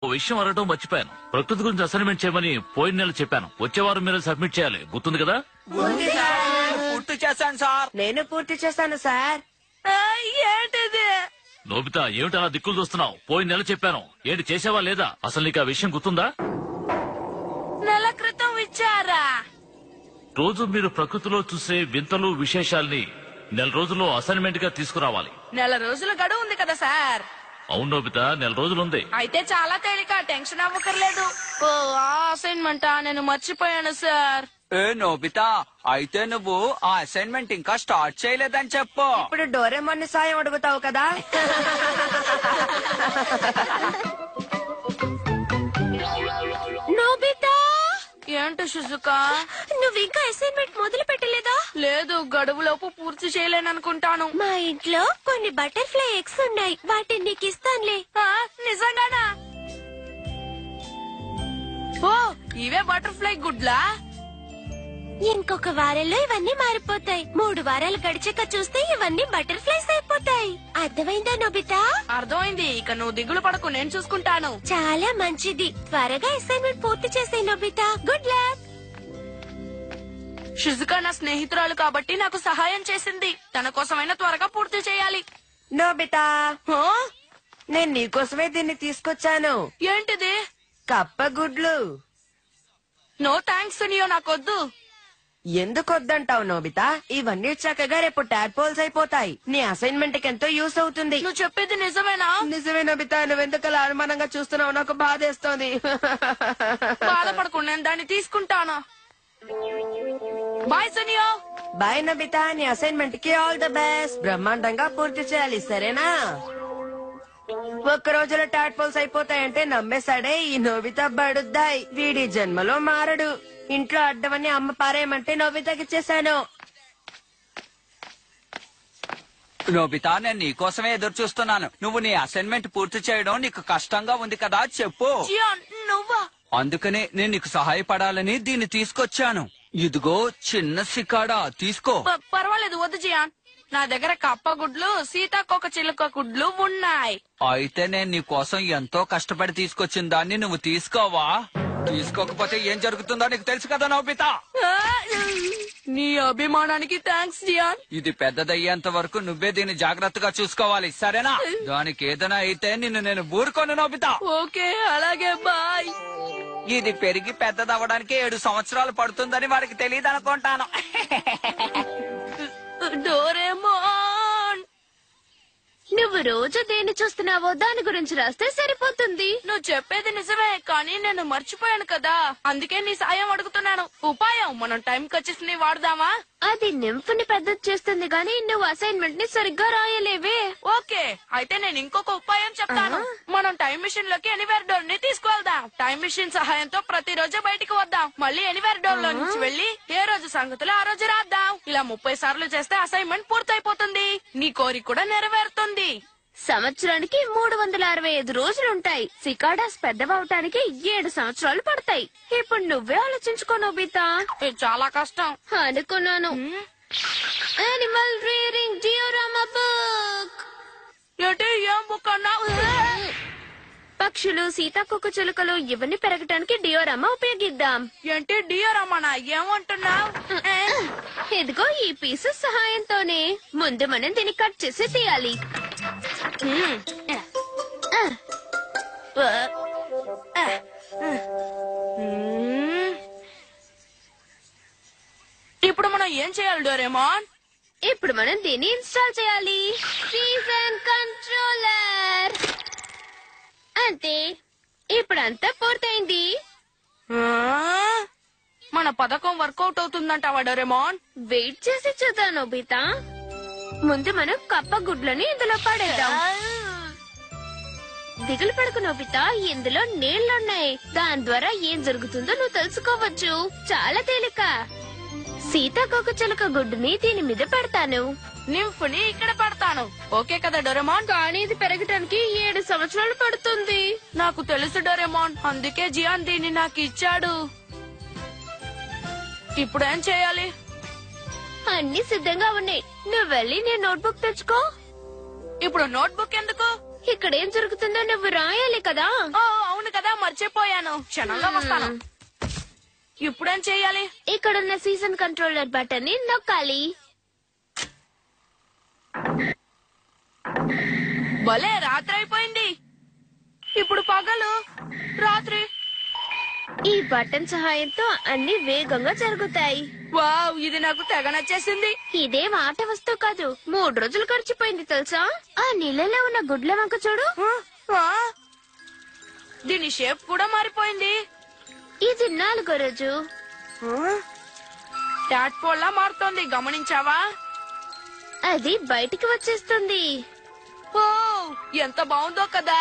ఓ విషయం అడగటం మర్చిపోయాను. ప్రకృతి గురించి అసైన్మెంట్ చేయమని పోయిన నెల చెప్పాను. వచ్చే వారం మీరు సబ్మిట్ చేయాలి. గుర్తుంది కదా? పూర్తి చేశాను సార్. నేను పూర్తి చేశాను సార్. ఏంటిది? నోబితా, ఏమిటి అలా దిక్కులు చూస్తున్నావు? పోయిన నెల చెప్పాను. ఏంటి చేసావా లేదా? అసలు నీకు ఆ విషయం గుర్తుందా? నెల క్రితం ఇచ్చారా? రోజు మీరు ప్రకృతిలో చూసే వింతలు విశేషాల్ని నెల రోజుల్లో అసైన్మెంట్ గా తీసుకురావాలి. నెల రోజుల గడువు ఉంది కదా సార్. అవును నోబితా, నెల రోజులుంది. అయితే చాలా తేలిక, టెన్షన్ అవ్వకర్లేదు. ఓ అసైన్మెంట్ నేను మర్చిపోయాను సార్. ఏ నోబితా, అయితే నువ్వు ఆ అసైన్మెంట్ ఇంకా స్టార్ట్ చేయలేదని చెప్పు. ఇప్పుడు డోరేమోన్ సాయం అడుగుతావు కదా. నోబితా, ఏంటి షిజుకా? నువ్వు ఇంకా అసైన్మెంట్ మొదలు పెట్టలేదా? లేదు, గడువులోపు పూర్తి చేయలేననుకుంటాను. మా ఇంట్లో కొన్ని బటర్ఫ్లై ఎగ్స్ ఉన్నాయి, వాటిని నీకు ఇస్తానులే. నిజంగానా? ఓ, ఇవే బటర్ఫ్లై గుడ్లా? ఇంకొక వారంలో ఇవన్నీ మారిపోతాయి. 3 వారాలు గడిచాక చూస్తే ఇవన్నీ బటర్ఫ్లైస్ అయిపోతాయి. అర్థమైందా నోబితా? అర్థమైంది. ఇక నువ్వు దిగులు పడకు, నేను చూసుకుంటాను. చాలా మంచిది. త్వరగా అసైన్మెంట్ పూర్తి చేసే నోబితా. Good luck. షిజుకా నా స్నేహితురాలు కాబట్టి నాకు సహాయం చేసింది. తన కోసమైనా త్వరగా పూర్తి చేయాలి. నోబితా, హా? నేను నీకోసమే దీన్ని తీసుకొచ్చాను. ఏంటిది? కప్ప గుడ్లు. నో థ్యాంక్స్ సునియో, నాకొద్దు. ఎందుకు వద్దంటావు నోబితా? ఇవన్నీ చక్కగా రేపు టాడ్పోల్స్ అయిపోతాయి. నీ అసైన్మెంట్ కి ఎంతో యూస్ అవుతుంది. నువ్వు చెప్పేది నిజమేనా? నిజమే నోబితా, నువ్వెందుకు అలా అనుమానంగా చూస్తున్నావు? నాకు బాధేస్తోంది. బాధపడకుండా నేను దాన్ని తీసుకుంటాను. Bye Suneo. బాయ్ నోబితా, నీ అసైన్మెంట్ కి ఆల్ ద బెస్ట్. బ్రహ్మాండంగా పూర్తి చేయాలి, సరేనా? ఒక్క రోజులో టాడ్పోల్స్ అయిపోతాయంటే నమ్మేశాడే ఈ నోబితా బడుద్దాయి. వీడి జన్మలో మారడు. ఇంట్లో అడ్డమని అమ్మ పారేయమంటే నోబితాకి ఇచ్చేశాను. నోబితా, నేను నీకోసమే ఎదురు చూస్తున్నాను. నువ్వు నీ అసైన్మెంట్ పూర్తి చేయడం నీకు కష్టంగా ఉంది కదా, చెప్పు. జియాన్, నువ్వా? అందుకనే నేను నీకు సహాయపడాలని దీన్ని తీసుకొచ్చాను. ఇదిగో చిన్న సికాడా, తీసుకో. పర్వాలేదు, వద్దు జియాన్. నా దగ్గర కప్ప గుడ్లు, సీతాకోక చిలుక గుడ్లు ఉన్నాయి. అయితే నేను నీ కోసం ఎంతో కష్టపడి తీసుకొచ్చిన దాన్ని నువ్వు తీసుకోవా? తీసుకోకపోతే ఏం జరుగుతుందో నీకు తెలుసు కదా నోబితా. నీ అభిమానానికి థ్యాంక్స్ జియాన్. ఇది పెద్దదయ్యేంత వరకు నువ్వే దీన్ని జాగ్రత్తగా చూసుకోవాలి, సరేనా? దానికి ఏదైనా అయితే నిన్ను నేను ఊరుకోను నోబితా. ఓకే, అలాగే, బాయ్. ఇది పెరిగి పెద్దదవ్వడానికి 7 సంవత్సరాలు పడుతుందని వాడికి తెలియదు అనుకుంటాను. డోరేమోన్, నువ్వు రోజు దేన్ని చూస్తున్నావో దాని గురించి రాస్తే సరిపోతుంది. నువ్వు చెప్పేది నిజమే, కానీ నేను మర్చిపోయాను కదా. అందుకే నీ సాయం అడుగుతున్నాను. ఉపాయం, మనం టైంకి వచ్చేసి వాడదామా? అది నింపుని పెద్దది చేస్తుంది గానీ నువ్వు అసైన్మెంట్ ని సరిగ్గా రాయలేవే. ఓకే, అయితే నేను ఇంకొక ఉపాయం చెప్తాను. మనం టైం మిషన్ లోకి ఎనీవేర్ డోర్ ని తీసుకువెళ్దాం. టైం మిషన్ సహాయంతో ప్రతిరోజు బయటికి వద్దాం. మళ్ళీ ఎనీవేర్ డోర్ లో నుంచి వెళ్లి ఏ రోజు సంగతులు ఆ రోజు రాద్దాం. ఇలా 30 సార్లు చేస్తే అసైన్మెంట్ పూర్తయిపోతుంది. నీ కోరిక కూడా నెరవేరుతుంది. సంవత్సరానికి 365 రోజులుంటాయి. సికాడాస్ పెద్దవటానికి 7 సంవత్సరాలు పడతాయి. ఇప్పుడు నువ్వే ఆలోచించుకో నోబితా. ఇది చాలా కష్టం అనుకున్నాను. Animal reading diorama book. ఏంటి, ఏం బుక్ అన్నావు? పక్షులు, సీతాకోక చిలుకలు ఇవన్నీ పెరగటానికి డియోరామా ఉపయోగిద్దాం. ఏంటి డియోరామానా? ఏమంటున్నావు? ఇదిగో ఈ పీసెస్ సహాయంతోనే ముందు మనం దీన్ని కట్ చేసి తీయాలి. ఇప్పుడు మనం ఏం చేయాలి డోరేమోన్? ఇప్పుడు మనం దీన్ని ఇన్స్టాల్ చేయాలి. Season controller. అంతే, ఇప్పుడు అంతా పూర్తయింది. మన పథకం వర్కౌట్ అవుతుందంటావా డోరేమోన్? వెయిట్ చేసి చూద్దాం నోబితా. ముందు మనం కప్ప గుడ్లని ఇందులో పడేద్దాం. దిగులు పడకు నోబితా, ఇందులో నీళ్లున్నాయి. దాని ద్వారా ఏం జరుగుతుందో నువ్వు తెలుసుకోవచ్చు. చాలా తేలిక. సీతాకోక చిలుక గుడ్డుని దీని మీద పెడతాను. నింపుని ఇక్కడ పెడతాను. ఓకే కదా డోరేమోన్? కానీ ఇది పెరగటానికి 7 సంవత్సరాలు పడుతుంది. నాకు తెలుసు డోరేమోన్, అందుకే జియాన్ దీన్ని నాకు ఇచ్చాడు. ఇప్పుడు ఏం చేయాలి? అన్ని సిద్ధంగా ఉన్నాయి. నువ్వు వెళ్ళి నీ నోట్బుక్ తెచ్చుకో. ఇప్పుడు నోట్బుక్ ఎందుకు? ఇక్కడేం జరుగుతుందో నువ్వు రాయాలి కదా. అవును కదా. అన్నట్టుగా మర్చిపోయాను. క్షణంగా వస్తాను. ఇప్పుడేం చెయ్యాలి? ఇక్కడున్న సీజన్ కంట్రోలర్ బటన్ ని నొక్కాలి. భలే రాత్రి అయిపోయింది. ఇప్పుడు పగలు, రాత్రి. ఈ బటన్ సహాయంతో అన్ని వేగంగా జరుగుతాయి. వావ్, ఇది నాకు తెగ నచ్చేసింది. ఇదేం ఆట వస్తువు కాదు, 3 రోజులు గడిచిపోయింది తెలుసా. ఆ నీళ్ళలో ఉన్న గుడ్ల వంక చూడు. ఆ? దీని షేప్ కూడా మారిపోయింది. ఇది 4వ రోజు. టాట్పోల్లా మారుతోంది, గమనించావా? అది బయటికి వచ్చేస్తుంది. ఓ, ఎంత బాగుందో కదా.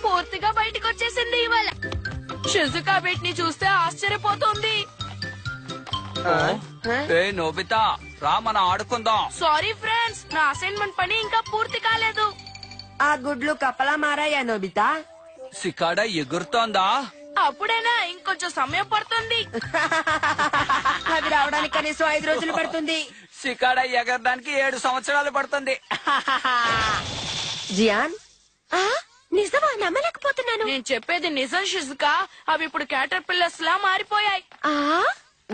పూర్తిగా బయటికి వచ్చేసింది ఇవాళ. షిజుకా వీటిని చూస్తే ఆశ్చర్యపోతుంది. ఏ నోబితా, రా మనం ఆడుకుందాం. సారీ ఫ్రెండ్స్, నా అసైన్మెంట్ పని ఇంకా పూర్తి కాలేదు. ఆ గుడ్లు కప్పలా మారాయా నోబితా? సికాడా ఎగురుతోందా? అప్పుడేనా? ఇంకొంచెం సమయం పడుతుంది. అవి రావడానికి కనీసం 5 రోజులు పడుతుంది. సికాడా ఎగరడానికి 7 సంవత్సరాలు పడుతుంది. జియాన్, నిజమా? నమ్మలేకపోతున్నాను. నేను చెప్పేది నిజం షిజుకా. అవి ఇప్పుడు క్యాటర్ పిల్లర్స్ లా మారిపోయాయి.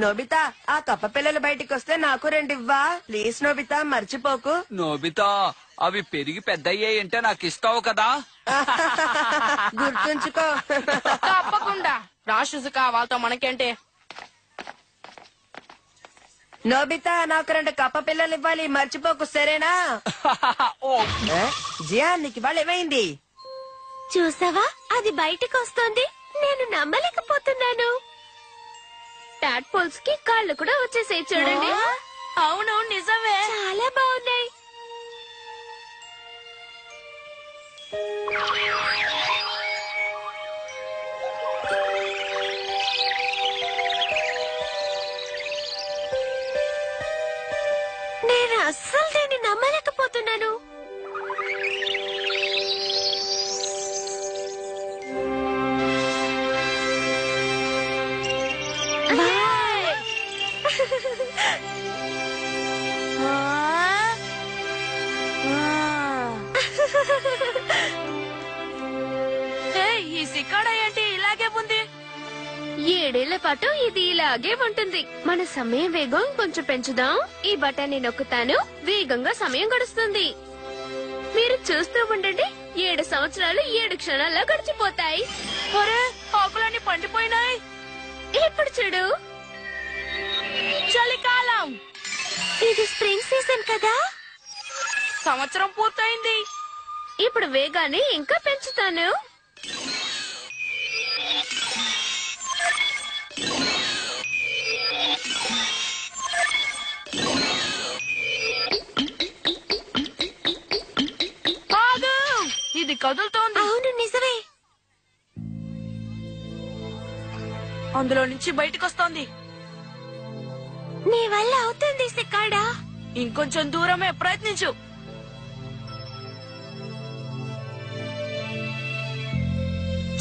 నోబితా, ఆ కప్ప పిల్లలు బయటికి వస్తే నాకు 2 ఇవ్వా ప్లీజ్. నోబితా మర్చిపోకు. నోబితా, అవి పెరిగి పెద్దయ్యాయంటే నాకు ఇస్తావు కదా? గుర్తుంచుకో. తప్పకుండా రా షిజుకా, వాళ్ళతో మనకేంటే. నోబితా, నాకు 2 కప్ప పిల్లలు ఇవ్వాలి, మర్చిపోకు సరేనా? ఓ, జియాన్, నీకు ఇవాళ ఏమైంది? చూసావా, అది బయటికి వస్తోంది. నేను నమ్మలేకపోతున్నాను. టాడ్పోల్స్ కి కాళ్ళు కూడా వచ్చేసాయి చూడండి. అవును, నిజమే. చాలా బాగున్నాయి. నేను అస్సలు దీన్ని నమ్మలేకపోతున్నాను. ఈ సిక్కాడ ఏంటి ఇలాగే ఉంది? 7 ఏళ్ల పాటు ఇది ఇలాగే ఉంటుంది. మన సమయం వేగం కొంచెం పెంచుదాం. ఈ బటన్ ని నొక్కుతాను, వేగంగా సమయం గడుస్తుంది. మీరు చూస్తూ ఉండండి, 7 సంవత్సరాలు 7 క్షణాల్లో గడిచిపోతాయి. ఒరే, ఆకులన్నీ పండిపోయినాయి. ఇప్పుడు చూడు, చలికాలం. ఇది స్ప్రింగ్ సీజన్ కదా. సంవత్సరం పూర్తయింది. ఇప్పుడు వేగాన్ని ఇంకా పెంచుతాను. ఆగు! ఇది కదులుతోంది. అవును, నిజమే. అందులో నుంచి బయటకు వస్తోంది. నీ వల్ల అవుతుంది సిక్కాడా. ఇంకొంచెం దూరమే, ప్రయత్నించు.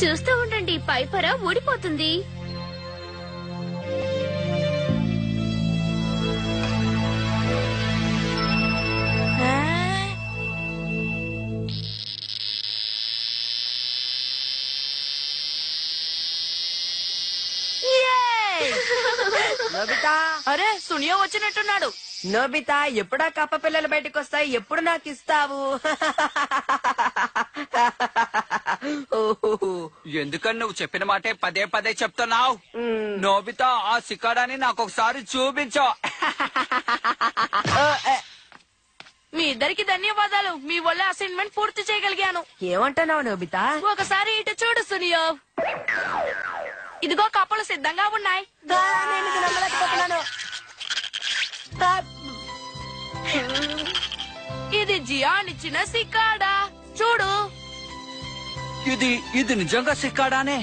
చూస్తూ ఉండండి, పై పొర ఊడిపోతుంది. నోబితా, అరే, సునియో వచ్చినట్టున్నాడు. నోబితా, ఎప్పుడా కప్ప పిల్లలు బయటకు వస్తాయి? ఎప్పుడు నాకు ఇస్తావు? ఎందుకని నువ్వు చెప్పిన మాటే పదే పదే చెప్తున్నావు? నోబితా, ఆ సికాడాని నాకు ఒకసారి చూపించు. మీ ఇద్దరికి ధన్యవాదాలు. మీ వల్ల అసైన్మెంట్ పూర్తి చేయగలిగాను. ఏమంటున్నావు నోబితా? ఒకసారి ఇటు చూడు సునియో. ఇదిగో కప్పలు సిద్ధంగా ఉన్నాయి. నేను ఇది నమ్మలేకపోతున్నాను. ఇది జియాన్ ఇచ్చిన సిక్కాడా. చూడు, ఇది నిజంగా సికాడానే.